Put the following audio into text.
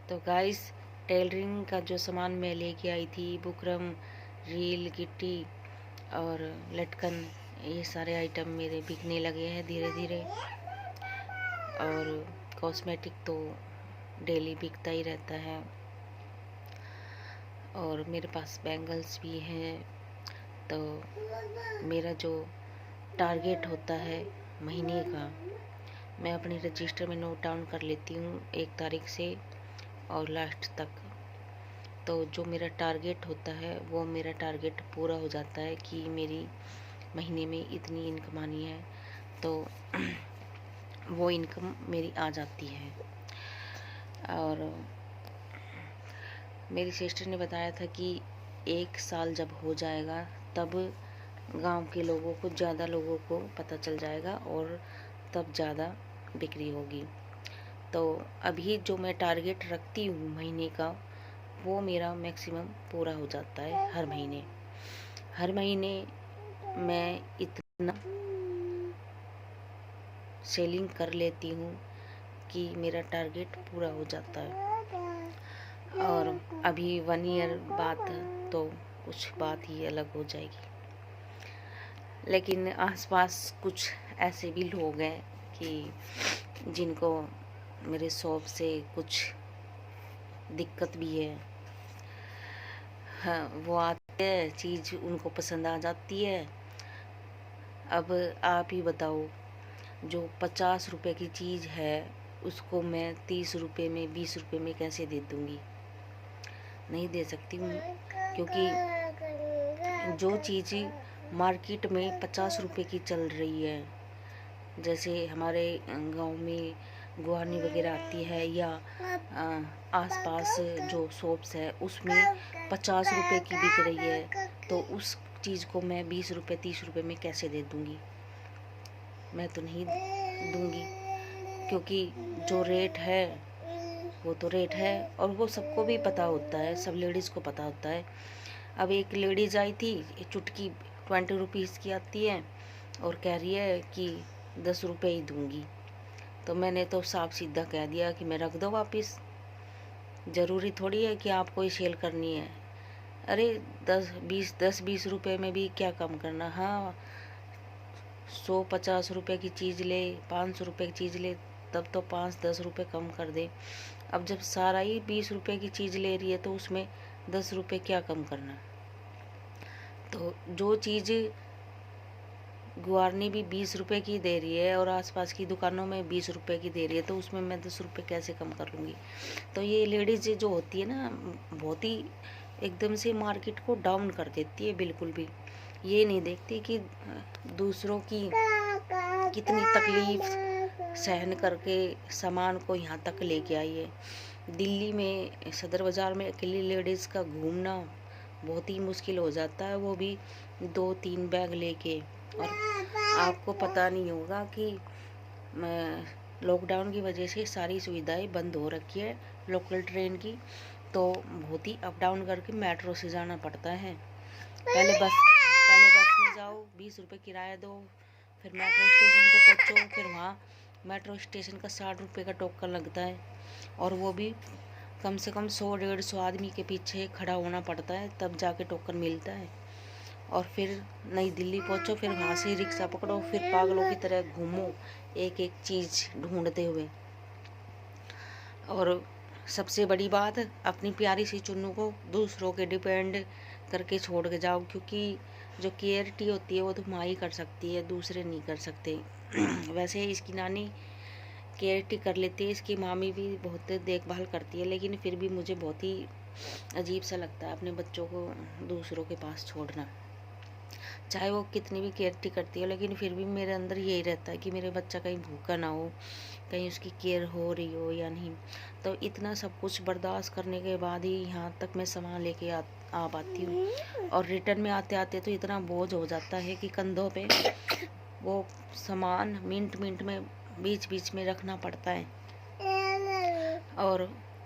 तो guys, tailoring का जो सामान मैं लेके आई थी, बुकरम, रील, गिट्टी और लटकन, ये सारे आइटम मेरे बिकने लगे हैं धीरे धीरे। और कॉस्मेटिक तो डेली बिकता ही रहता है। और मेरे पास बैंगल्स भी हैं। तो मेरा जो टारगेट होता है महीने का, मैं अपने रजिस्टर में नोट डाउन कर लेती हूँ 1 तारीख से और लास्ट तक। तो जो मेरा टारगेट होता है वो मेरा टारगेट पूरा हो जाता है कि मेरी महीने में इतनी इनकम आनी है, तो वो इनकम मेरी आ जाती है। और मेरी सिस्टर ने बताया था कि 1 साल जब हो जाएगा तब गांव के लोगों को, ज़्यादा लोगों को पता चल जाएगा और तब ज़्यादा बिक्री होगी। तो अभी जो मैं टारगेट रखती हूँ महीने का, वो मेरा मैक्सिमम पूरा हो जाता है हर महीने। हर महीने मैं इतना सेलिंग कर लेती हूँ कि मेरा टारगेट पूरा हो जाता है। और अभी 1 ईयर बाद तो कुछ बात ही अलग हो जाएगी। लेकिन आसपास कुछ ऐसे भी लोग हैं कि जिनको मेरे शॉप से कुछ दिक्कत भी है। हाँ, वो आते हैं, चीज़ उनको पसंद आ जाती है। अब आप ही बताओ, जो 50 रुपए की चीज़ है उसको मैं 30 रुपए में, 20 रुपए में कैसे दे दूँगी? नहीं दे सकती हूँ, क्योंकि जो चीज़ मार्केट में 50 रुपए की चल रही है, जैसे हमारे गांव में गुआरनी वगैरह आती है या आसपास जो शॉप्स है उसमें 50 रुपए की बिक रही है, तो उस चीज़ को मैं 20 रुपए 30 रुपए में कैसे दे दूँगी? मैं तो नहीं दूँगी, क्योंकि जो रेट है वो तो रेट है और वो सबको भी पता होता है, सब लेडीज़ को पता होता है। अब एक लेडीज़ आई थी, एक चुटकी 20 रुपीज़ की आती है और कह रही है कि 10 रुपये ही दूँगी। तो मैंने तो साफ सीधा कह दिया कि मैं रख दो वापस, ज़रूरी थोड़ी है कि आपको ही सेल करनी है। अरे 10-20 रुपये में भी क्या कम करना। हाँ, 150 रुपये की चीज़ ले, 500 रुपये की चीज़ ले, तब तो 5-10 रुपये कम कर दे। अब जब सारा ही 20 रुपये की चीज़ ले रही है तो उसमें 10 रुपये क्या कम करना। तो जो चीज़ गुआरनी भी 20 रुपये की दे रही है और आसपास की दुकानों में 20 रुपये की दे रही है, तो उसमें मैं 10 रुपये कैसे कम कर लूँगी? तो ये लेडीज़ जो होती है ना, बहुत ही एकदम से मार्केट को डाउन कर देती है। बिल्कुल भी ये नहीं देखती कि दूसरों की कितनी तकलीफ़ सहन करके सामान को यहाँ तक लेके आई है। दिल्ली में सदर बाज़ार में अकेली लेडीज़ का घूमना बहुत ही मुश्किल हो जाता है, वो भी 2-3 बैग लेके। और आपको पता नहीं होगा कि लॉकडाउन की वजह से सारी सुविधाएं बंद हो रखी है लोकल ट्रेन की, तो बहुत ही अप डाउन करके मेट्रो से जाना पड़ता है। पहले बस में जाओ, 20 रुपये किराया दो, फिर मेट्रो स्टेशन पे पहुँचो, फिर वहाँ मेट्रो स्टेशन का 60 रुपये का टोकन लगता है, और वो भी कम से कम 100-150 आदमी के पीछे खड़ा होना पड़ता है, तब जाके टोकन मिलता है। और फिर नई दिल्ली पहुँचो, फिर वहाँ से रिक्शा पकड़ो, फिर पागलों की तरह घूमो एक एक चीज़ ढूंढते हुए। और सबसे बड़ी बात, अपनी प्यारी सी चुन्नू को दूसरों के डिपेंड करके छोड़ के जाओ, क्योंकि जो केयरटी होती है वो तो माँ ही कर सकती है, दूसरे नहीं कर सकते। वैसे इसकी नानी केयरटी कर लेती है, इसकी मामी भी बहुत देखभाल करती है, लेकिन फिर भी मुझे बहुत ही अजीब सा लगता है अपने बच्चों को दूसरों के पास छोड़ना। चाहे वो कितनी भी केयरटी करती है, लेकिन फिर भी मेरे अंदर यही रहता है कि मेरे बच्चा कहीं भूखा ना हो, कहीं उसकी केयर हो रही हो या नहीं। तो इतना सब कुछ बर्दाश्त करने के बाद ही यहाँ तक मैं सामान लेके आ पाती हूँ। और रिटर्न में आते आते तो इतना बोझ हो जाता है कि कंधों पे वो सामान मिनट मिनट में बीच बीच में रखना पड़ता है। और